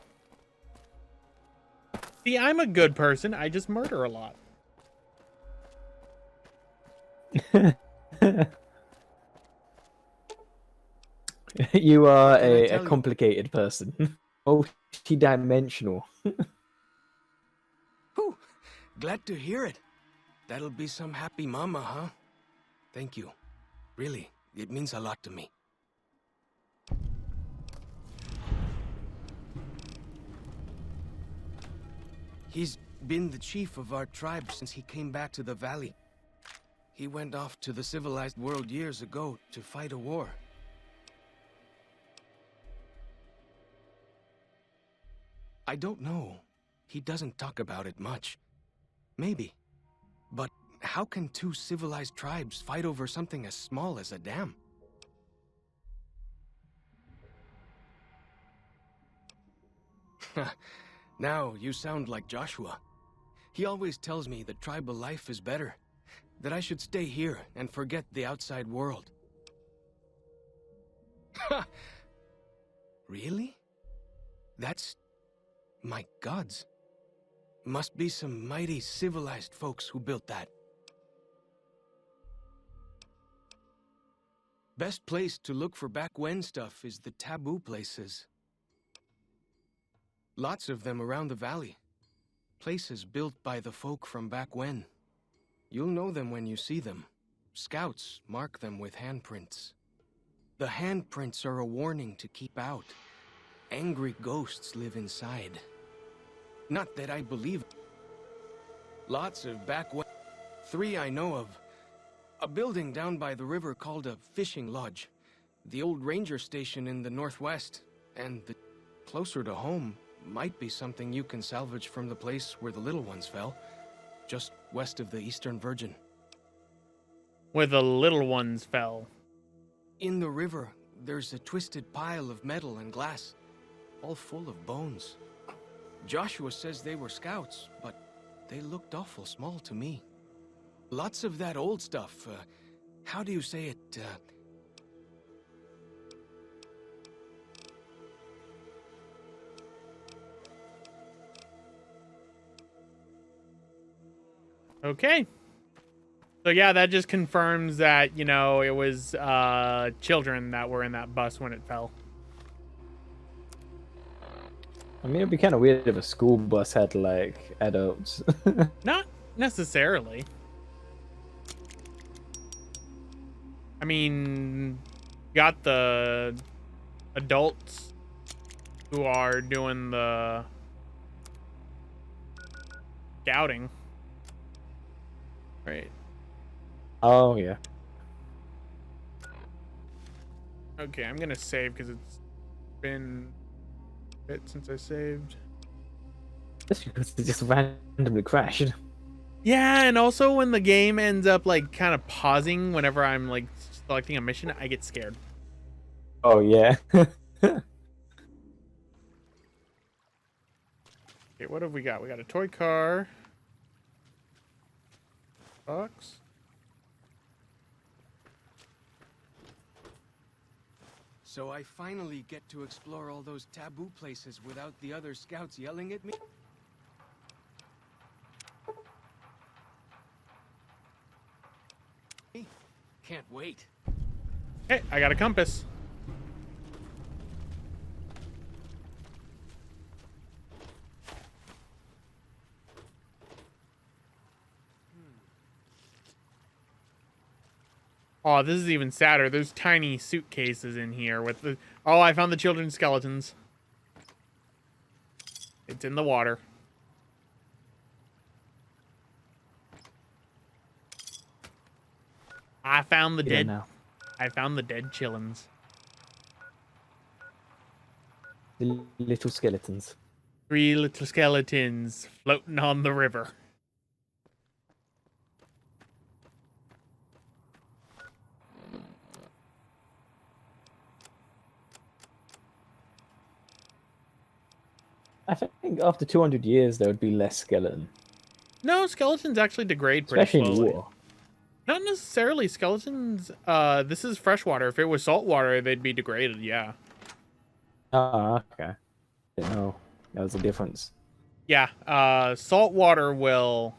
[SPEAKER 2] See, I'm a good person. I just murder a lot.
[SPEAKER 3] You are
[SPEAKER 4] What can I
[SPEAKER 3] a
[SPEAKER 4] tell you?
[SPEAKER 3] complicated person. Multi-dimensional.
[SPEAKER 4] Whew, glad to hear it. That'll be some happy mama, huh? Thank you. Really, it means a lot to me. He's been the chief of our tribe since he came back to the valley. He went off to the civilized world years ago to fight a war. I don't know. He doesn't talk about it much. Maybe. But how can two civilized tribes fight over something as small as a dam? Now you sound like Joshua. He always tells me that tribal life is better, that I should stay here and forget the outside world. Really? That's... my gods. Must be some mighty civilized folks who built that. Best place to look for back when stuff is the taboo places. Lots of them around the valley. Places built by the folk from back when. You'll know them when you see them. Scouts mark them with handprints. The handprints are a warning to keep out. Angry ghosts live inside. Not that I believe it. Lots of back when. 3 I know of. A building down by the river called a fishing lodge. The old ranger station in the northwest. And the closer to home might be something you can salvage from the place where the little ones fell. Just west of the Eastern Virgin.
[SPEAKER 2] Where the little ones fell.
[SPEAKER 4] In the river, there's a twisted pile of metal and glass. All full of bones. Joshua says they were scouts, but they looked awful small to me. Lots of that old stuff, how do you say it,
[SPEAKER 2] Okay. So yeah, that just confirms that, you know, it was children that were in that bus when it fell.
[SPEAKER 3] I mean, it'd be kind of weird if a school bus had, like, adults.
[SPEAKER 2] Not necessarily. I mean, got the adults who are doing the scouting. Right.
[SPEAKER 3] Oh yeah.
[SPEAKER 2] Okay, I'm gonna save because it's been a bit since I saved.
[SPEAKER 3] Just because it just randomly crashed.
[SPEAKER 2] Yeah, and also when the game ends up like kind of pausing whenever I'm like selecting a mission, I get scared.
[SPEAKER 3] Oh yeah.
[SPEAKER 2] Okay, what have we got? We got a toy car. Box.
[SPEAKER 4] So I finally get to explore all those taboo places without the other scouts yelling at me? Can't wait.
[SPEAKER 2] Hey, I got a compass. Oh, this is even sadder. There's tiny suitcases in here with the... Oh, I found the children's skeletons. It's in the water. I found the dead...
[SPEAKER 3] Now.
[SPEAKER 2] I found the dead chillins.
[SPEAKER 3] The little skeletons.
[SPEAKER 2] 3 little skeletons floating on the river.
[SPEAKER 3] I think after 200 years there would be less skeleton.
[SPEAKER 2] No, skeletons actually degrade pretty
[SPEAKER 3] Especially in
[SPEAKER 2] slowly.
[SPEAKER 3] war.
[SPEAKER 2] Not necessarily. Skeletons, this is freshwater. If it was saltwater, they'd be degraded, yeah.
[SPEAKER 3] Ah, okay. Didn't know that was the difference.
[SPEAKER 2] Yeah, saltwater will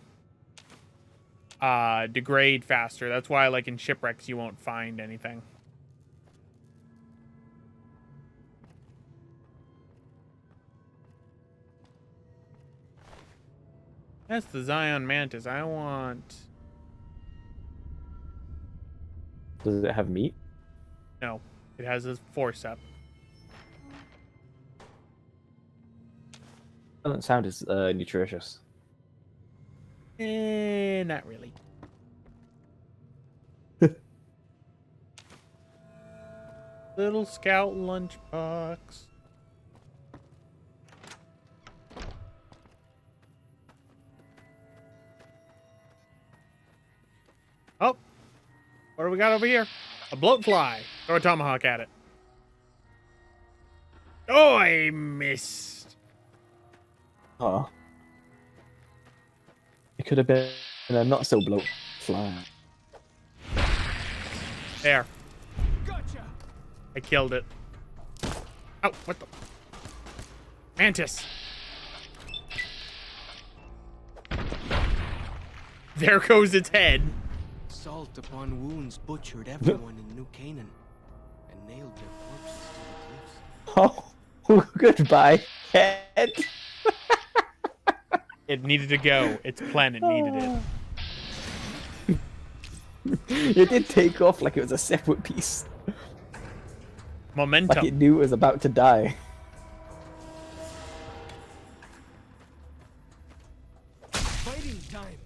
[SPEAKER 2] degrade faster. That's why, like, in shipwrecks, you won't find anything. That's the Zion Mantis. I want...
[SPEAKER 3] Does it have meat?
[SPEAKER 2] No, it has a forcep.
[SPEAKER 3] Doesn't sound as nutritious.
[SPEAKER 2] Not really. Little scout lunchbox. Oh, what do we got over here? A bloatfly. Throw a tomahawk at it. Oh, I missed.
[SPEAKER 3] Oh. It could have been a not so bloat fly.
[SPEAKER 2] There.
[SPEAKER 4] Gotcha!
[SPEAKER 2] I killed it. Oh, what the? Mantis. There goes its head.
[SPEAKER 4] Salt upon wounds butchered everyone in New Canaan and nailed their corpses to the cliffs.
[SPEAKER 3] Oh, goodbye, head.
[SPEAKER 2] It needed to go. Its planet needed it.
[SPEAKER 3] It did take off like it was a separate piece.
[SPEAKER 2] Momentum.
[SPEAKER 3] Like it knew it was about to die.
[SPEAKER 4] Fighting time!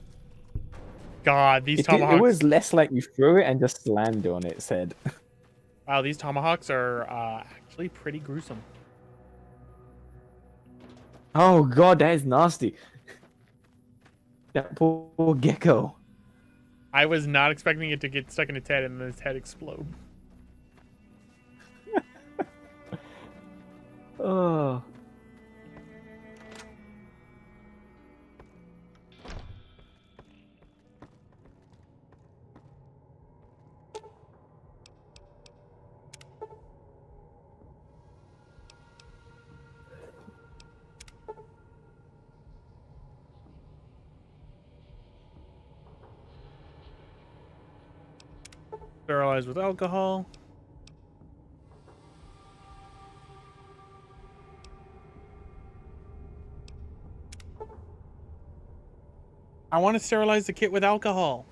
[SPEAKER 2] God, these
[SPEAKER 3] It
[SPEAKER 2] tomahawks.
[SPEAKER 3] was less like you threw it and just landed on its head.
[SPEAKER 2] Wow, these tomahawks are actually pretty gruesome.
[SPEAKER 3] Oh god, that is nasty. That poor gecko.
[SPEAKER 2] I was not expecting it to get stuck in its head and then its head explode.
[SPEAKER 3] Oh.
[SPEAKER 2] Sterilize with alcohol. I want to sterilize the kit with alcohol.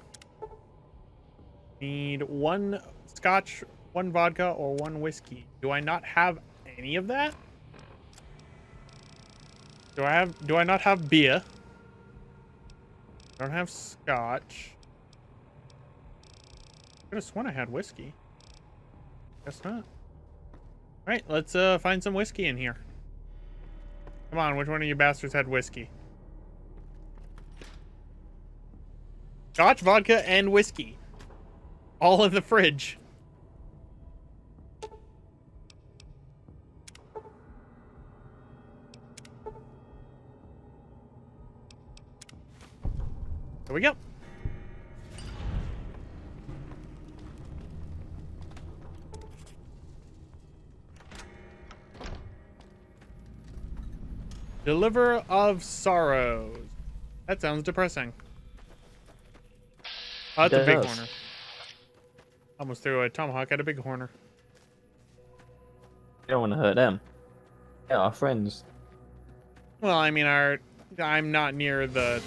[SPEAKER 2] Need 1 scotch, 1 vodka, or 1 whiskey. Do I not have any of that? Do I not have beer? Don't have scotch. I could have sworn I had whiskey. Guess not. Alright, let's find some whiskey in here. Come on, which one of you bastards had whiskey? Scotch, vodka, and whiskey. All in the fridge. There we go. Deliverer of Sorrows. That sounds depressing. Oh, that's a big horner. Almost threw a tomahawk at a big horner.
[SPEAKER 3] You don't want to hurt them. Yeah, our friends.
[SPEAKER 2] Well, I mean, I'm not near the...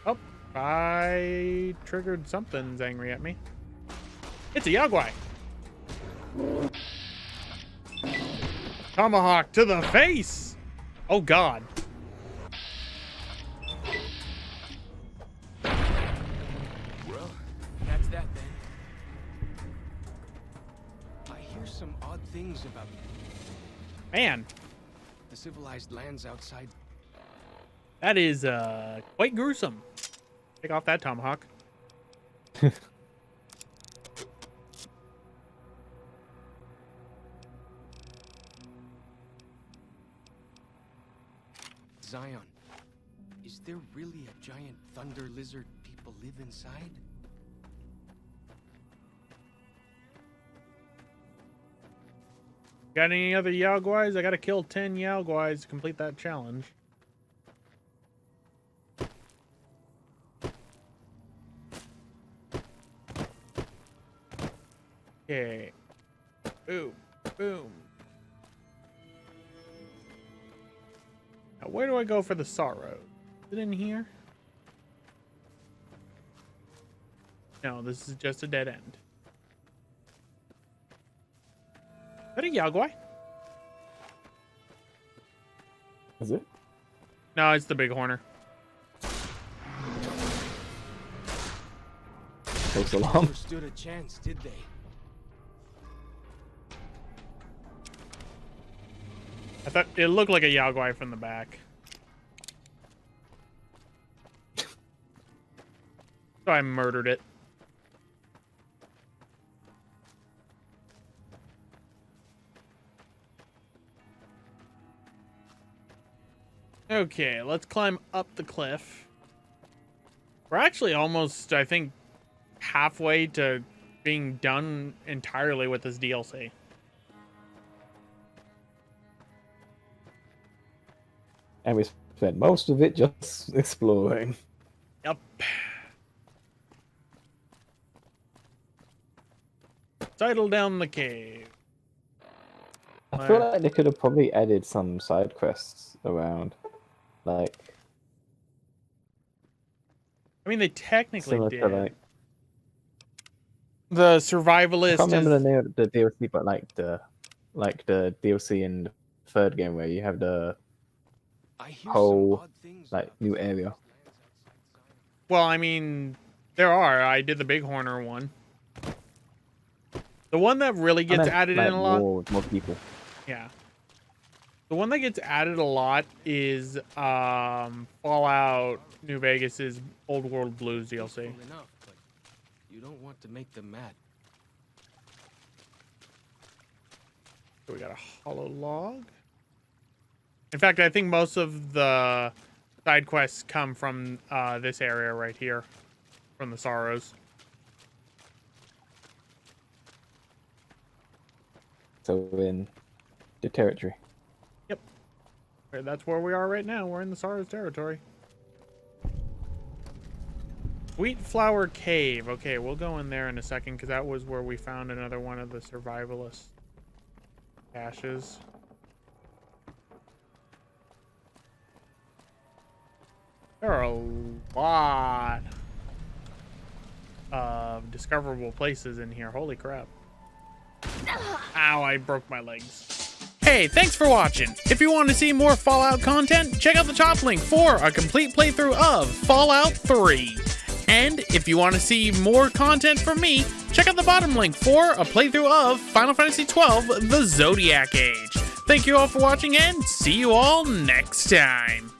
[SPEAKER 2] Oh, I triggered something's angry at me. It's a Yagwai. Tomahawk to the face. Oh, God.
[SPEAKER 4] Well, that's that then. I hear some odd things about
[SPEAKER 2] Man,
[SPEAKER 4] the civilized lands outside.
[SPEAKER 2] that is quite gruesome. Take off that tomahawk.
[SPEAKER 4] Zion, is there really a giant thunder lizard people live inside?
[SPEAKER 2] Got any other Yaoguais? I gotta kill 10 Yaoguais to complete that challenge. Okay. Boom. Boom. Now, where do I go for the sorrow? Is it in here? No, this is just a dead end. Is that a Yaogwai?
[SPEAKER 3] Is it?
[SPEAKER 2] No, it's the big horner.
[SPEAKER 3] Takes a long.
[SPEAKER 4] Never stood a chance, did they?
[SPEAKER 2] I thought it looked like a Yaogwai from the back. So I murdered it. Okay, let's climb up the cliff. We're actually almost, I think, halfway to being done entirely with this DLC.
[SPEAKER 3] And we spent most of it just exploring.
[SPEAKER 2] Yep. Sidle down the cave.
[SPEAKER 3] I feel like they could have probably added some side quests around. Like,
[SPEAKER 2] I mean, they technically
[SPEAKER 3] similar
[SPEAKER 2] did.
[SPEAKER 3] to like,
[SPEAKER 2] The
[SPEAKER 3] I
[SPEAKER 2] survivalist
[SPEAKER 3] can't remember
[SPEAKER 2] is...
[SPEAKER 3] the name of the DLC, but like the DLC in the third game where you have the
[SPEAKER 4] I hear
[SPEAKER 3] whole
[SPEAKER 4] some odd things
[SPEAKER 3] like
[SPEAKER 4] about
[SPEAKER 3] new
[SPEAKER 4] the
[SPEAKER 3] area.
[SPEAKER 4] lands outside.
[SPEAKER 2] Well, I mean, there are. I did the big horner one. The one that really
[SPEAKER 3] I
[SPEAKER 2] gets
[SPEAKER 3] meant,
[SPEAKER 2] added
[SPEAKER 3] like,
[SPEAKER 2] in a lot...
[SPEAKER 3] more people.
[SPEAKER 2] Yeah. The one that gets added a lot is Fallout New Vegas's Old World Blues DLC.
[SPEAKER 4] Peaceful enough, but you don't want to make them mad.
[SPEAKER 2] So we got a hollow log. In fact, I think most of the side quests come from this area right here, from the Sorrows.
[SPEAKER 3] So in the territory.
[SPEAKER 2] Yep. Okay, that's where we are right now. We're in the Sorrows territory. Sweet Flower Cave. Okay, we'll go in there in a second because that was where we found another one of the survivalist caches. There are a lot of discoverable places in here. Holy crap. Ow, I broke my legs. Hey, thanks for watching. If you want to see more Fallout content, check out the top link for a complete playthrough of Fallout 3. And if you want to see more content from me, check out the bottom link for a playthrough of Final Fantasy XII: The Zodiac Age. Thank you all for watching and see you all next time.